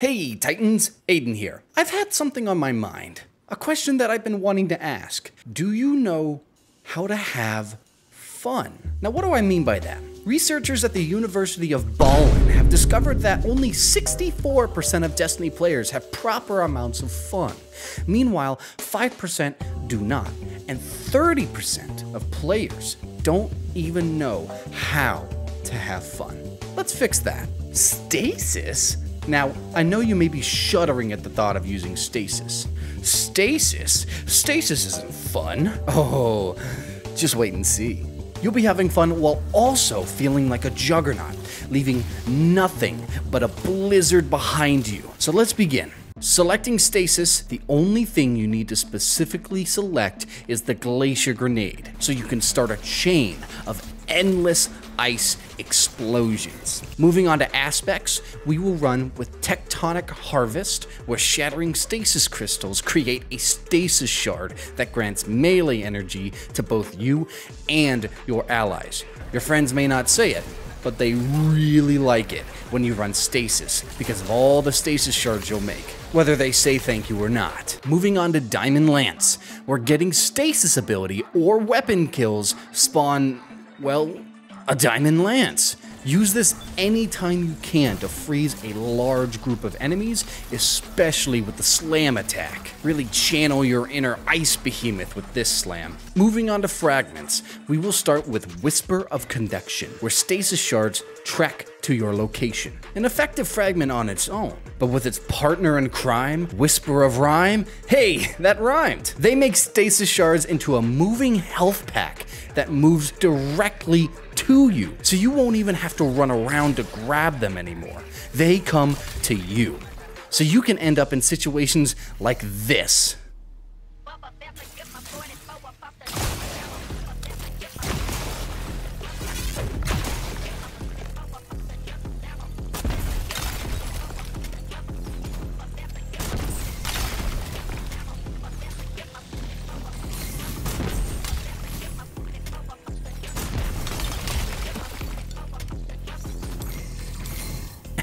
Hey Titans, Aiden here. I've had something on my mind. A question that I've been wanting to ask. Do you know how to have fun? Now what do I mean by that? Researchers at the University of Ballin have discovered that only 64% of Destiny players have proper amounts of fun. Meanwhile, 5% do not, and 30% of players don't even know how to have fun. Let's fix that. Stasis? Now, I know you may be shuddering at the thought of using stasis. Stasis? Stasis isn't fun. Oh, just wait and see. You'll be having fun while also feeling like a juggernaut, leaving nothing but a blizzard behind you. So let's begin. Selecting stasis, the only thing you need to specifically select is the glacier grenade, so you can start a chain of endless ice explosions. Moving on to aspects, we will run with Tectonic Harvest, where shattering stasis crystals create a stasis shard that grants melee energy to both you and your allies. Your friends may not say it, but they really like it when you run stasis because of all the stasis shards you'll make, whether they say thank you or not. Moving on to Diamond Lance, where getting stasis ability or weapon kills spawn, well, a Diamond Lance. Use this anytime you can to freeze a large group of enemies, especially with the slam attack. Really channel your inner ice behemoth with this slam. Moving on to fragments, we will start with Whisper of Conduction, where stasis shards trek to your location. An effective fragment on its own, but with its partner in crime, Whisper of Rhyme, hey, that rhymed. They make stasis shards into a moving health pack that moves directly to you, so you won't even have to run around to grab them anymore. They come to you. So you can end up in situations like this.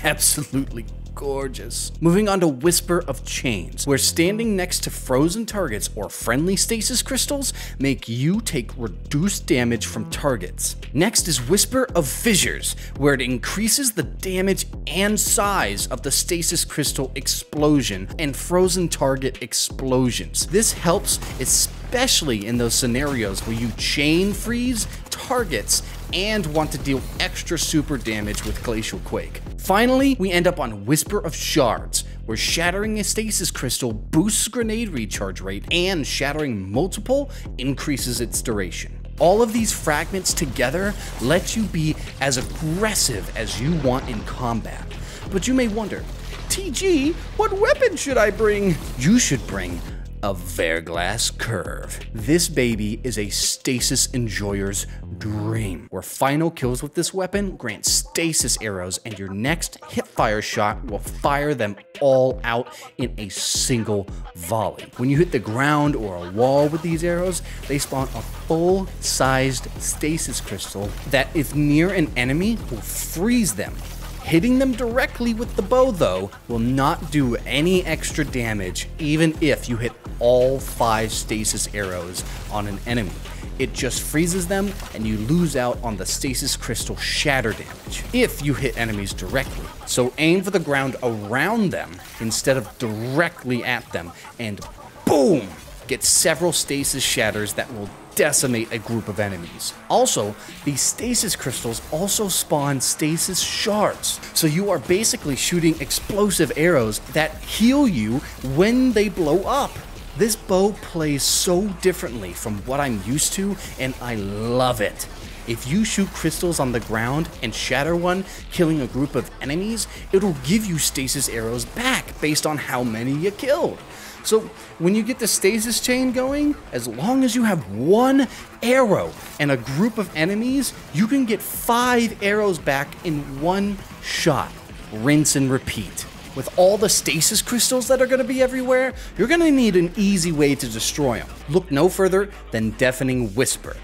Absolutely gorgeous. Moving on to Whisper of Chains, where standing next to frozen targets or friendly stasis crystals make you take reduced damage from targets. Next is Whisper of Fissures, where it increases the damage and size of the stasis crystal explosion and frozen target explosions. This helps especially in those scenarios where you chain freeze targets and want to deal extra super damage with Glacial Quake. Finally, we end up on Whisper of Shards, where shattering a stasis crystal boosts grenade recharge rate and shattering multiple increases its duration. All of these fragments together let you be as aggressive as you want in combat. But you may wonder, TG, what weapon should I bring? You should bring a Verglass Curve. This baby is a stasis enjoyer's dream, where final kills with this weapon grant stasis arrows, and your next hipfire shot will fire them all out in a single volley. When you hit the ground or a wall with these arrows, they spawn a full-sized stasis crystal that, if near an enemy, will freeze them. Hitting them directly with the bow, though, will not do any extra damage, even if you hit all 5 stasis arrows on an enemy. It just freezes them, and you lose out on the stasis crystal shatter damage if you hit enemies directly. So aim for the ground around them instead of directly at them, and boom! Get several stasis shatters that will decimate a group of enemies. Also, these stasis crystals also spawn stasis shards, so you are basically shooting explosive arrows that heal you when they blow up. This bow plays so differently from what I'm used to, and I love it. If you shoot crystals on the ground and shatter one, killing a group of enemies, it'll give you stasis arrows back based on how many you killed. So when you get the stasis chain going, as long as you have 1 arrow and a group of enemies, you can get 5 arrows back in 1 shot. Rinse and repeat. With all the stasis crystals that are going to be everywhere, you're going to need an easy way to destroy them. Look no further than Deafening Whisper.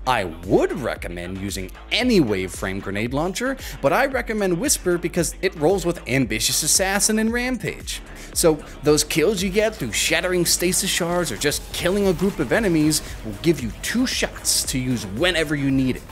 I would recommend using any wave frame grenade launcher, but I recommend Whisper because it rolls with Ambitious Assassin and Rampage. So those kills you get through shattering stasis shards or just killing a group of enemies will give you 2 shots to use whenever you need it.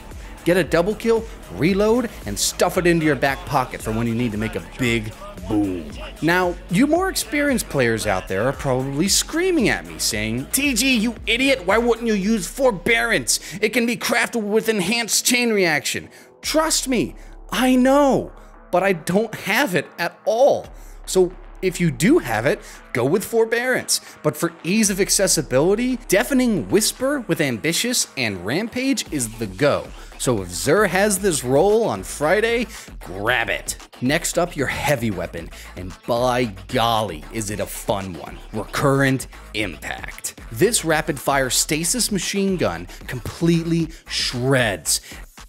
Get a double kill, reload, and stuff it into your back pocket for when you need to make a big boom. Now, you more experienced players out there are probably screaming at me saying, TG, you idiot, why wouldn't you use Forbearance? It can be crafted with enhanced chain reaction. Trust me, I know, but I don't have it at all. So if you do have it, go with Forbearance. But for ease of accessibility, Deafening Whisper with Ambitious and Rampage is the go. So if Xur has this roll on Friday, grab it. Next up, your heavy weapon, and by golly, is it a fun one. Recurrent Impact. This rapid-fire stasis machine gun completely shreds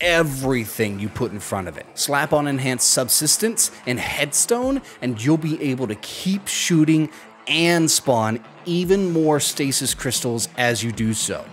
everything you put in front of it. Slap on enhanced subsistence and headstone, and you'll be able to keep shooting and spawn even more stasis crystals as you do so.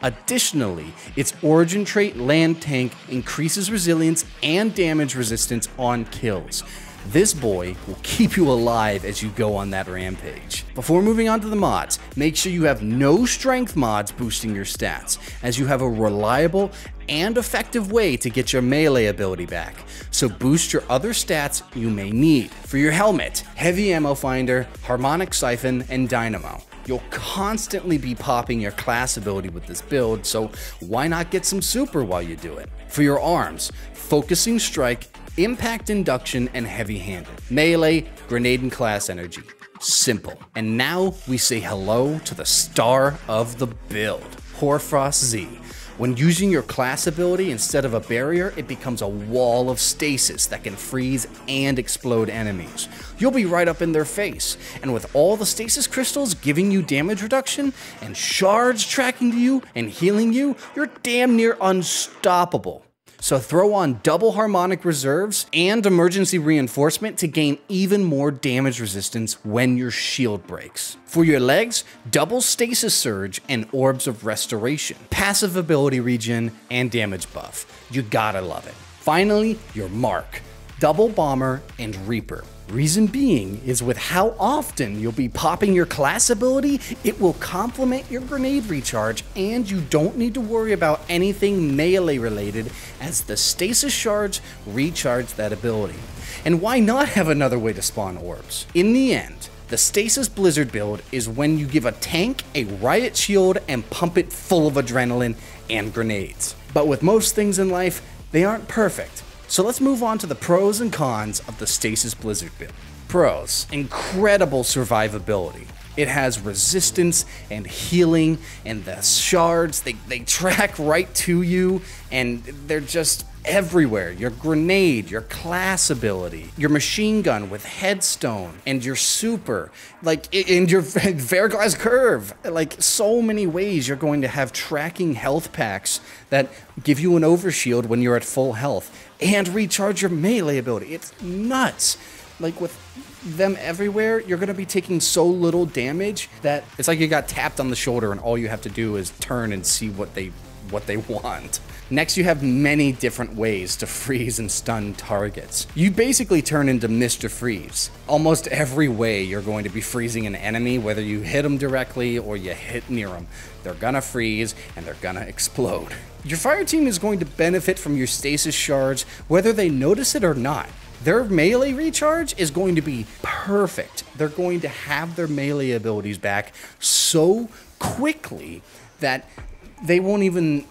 Additionally, its origin trait Land Tank increases resilience and damage resistance on kills. This boy will keep you alive as you go on that rampage. Before moving on to the mods, make sure you have no strength mods boosting your stats, as you have a reliable and effective way to get your melee ability back, so boost your other stats you may need. For your helmet, Heavy Ammo Finder, Harmonic Siphon, and Dynamo. You'll constantly be popping your class ability with this build, so why not get some super while you do it? For your arms, Focusing Strike, Impact Induction, and Heavy Handed. Melee, Grenade, and Class Energy. Simple. And now we say hello to the star of the build, Hoarfrost Z. When using your class ability instead of a barrier, it becomes a wall of stasis that can freeze and explode enemies. You'll be right up in their face, and with all the stasis crystals giving you damage reduction, and shards tracking you and healing you, you're damn near unstoppable. So throw on double harmonic reserves and emergency reinforcement to gain even more damage resistance when your shield breaks. For your legs, double stasis surge and orbs of restoration, passive ability regen, and damage buff. You gotta love it. Finally, your mark, double bomber and reaper. Reason being is with how often you'll be popping your class ability, it will complement your grenade recharge, and you don't need to worry about anything melee related as the stasis shards recharge that ability. And why not have another way to spawn orbs? In the end, the Stasis Blizzard build is when you give a tank a riot shield and pump it full of adrenaline and grenades. But with most things in life, they aren't perfect. So let's move on to the pros and cons of the Stasis Blizzard build. Pros: incredible survivability. It has resistance and healing, and the shards, they track right to you, and they're just everywhere. Your grenade, your class ability, your machine gun with headstone, and your super, and your Fairglass Curve. Like, so many ways you're going to have tracking health packs that give you an overshield when you're at full health, and recharge your melee ability. It's nuts. Like, with them everywhere, you're going to be taking so little damage that it's like you got tapped on the shoulder and all you have to do is turn and see what they want. Next, you have many different ways to freeze and stun targets. You basically turn into Mr. Freeze. Almost every way you're going to be freezing an enemy, whether you hit them directly or you hit near them. They're gonna freeze and they're gonna explode. Your fire team is going to benefit from your stasis shards, whether they notice it or not. Their melee recharge is going to be perfect. They're going to have their melee abilities back so quickly that they won't even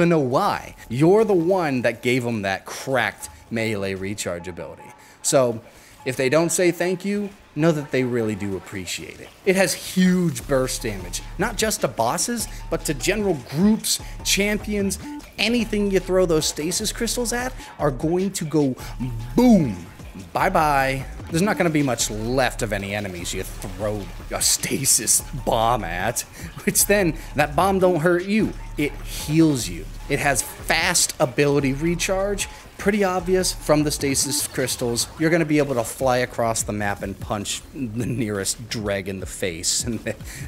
know why. You're the one that gave them that cracked melee recharge ability. So if they don't say thank you, know that they really do appreciate it. It has huge burst damage, not just to bosses, but to general groups, champions. Anything you throw those stasis crystals at are going to go boom. Bye-bye. There's not going to be much left of any enemies you throw a stasis bomb at, which then, that bomb don't hurt you, it heals you. It has fast ability recharge, pretty obvious from the stasis crystals. You're going to be able to fly across the map and punch the nearest dreg in the face, and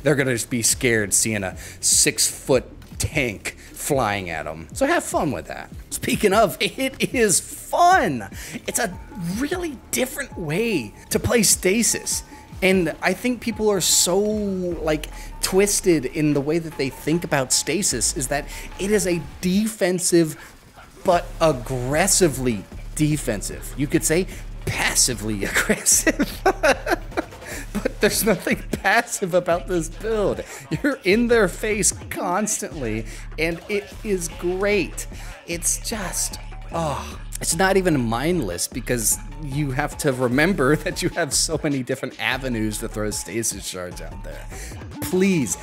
they're going to just be scared seeing a 6-foot tank flying at them. So have fun with that. Speaking of, it is fun. It's a really different way to play Stasis. And I think people are so like twisted in the way that they think about Stasis, is that it is a defensive but aggressively defensive. You could say passively aggressive. But there's nothing passive about this build. You're in their face constantly, and it is great. It's just, it's not even mindless, because you have to remember that you have so many different avenues to throw stasis shards out there. Please,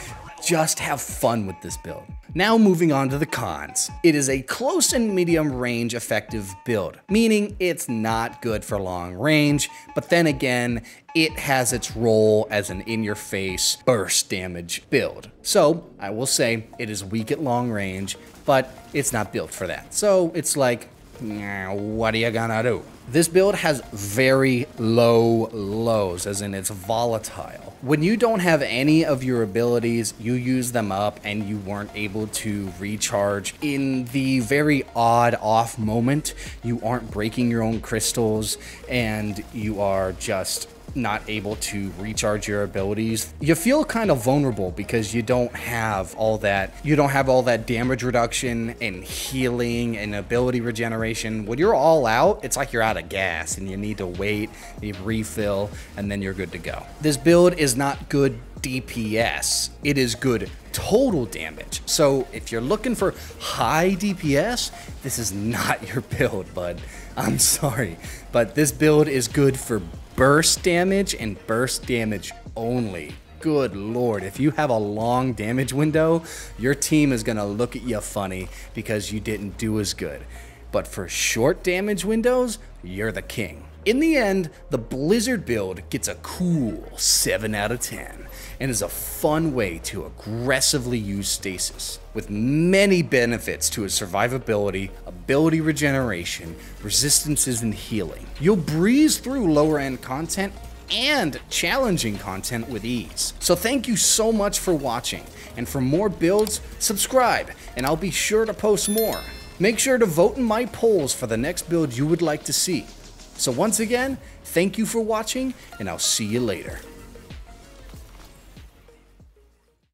just have fun with this build. Now moving on to the cons. It is a close and medium range effective build, meaning it's not good for long range, but then again, it has its role as an in-your-face burst damage build. So I will say it is weak at long range, but it's not built for that. So it's like, what are you gonna do? This build has very low lows, as in it's volatile. When you don't have any of your abilities, you use them up and you weren't able to recharge in the very odd off moment, you aren't breaking your own crystals and you are just not able to recharge your abilities, you feel kind of vulnerable because you don't have all that damage reduction and healing and ability regeneration. When you're all out, it's like you're out of gas and you need to wait, you refill, and then you're good to go. This build is not good DPS, it is good total damage. So if you're looking for high DPS, this is not your build, bud. I'm sorry, but this build is good for burst damage and burst damage only. Good lord, if you have a long damage window, your team is gonna look at you funny because you didn't do as good. But for short damage windows, you're the king. In the end, the Blizzard build gets a cool 7 out of 10 and is a fun way to aggressively use stasis, with many benefits to its survivability, ability regeneration, resistances, and healing. You'll breeze through lower end content and challenging content with ease. So thank you so much for watching, and for more builds, subscribe, and I'll be sure to post more. Make sure to vote in my polls for the next build you would like to see. So once again, thank you for watching, and I'll see you later.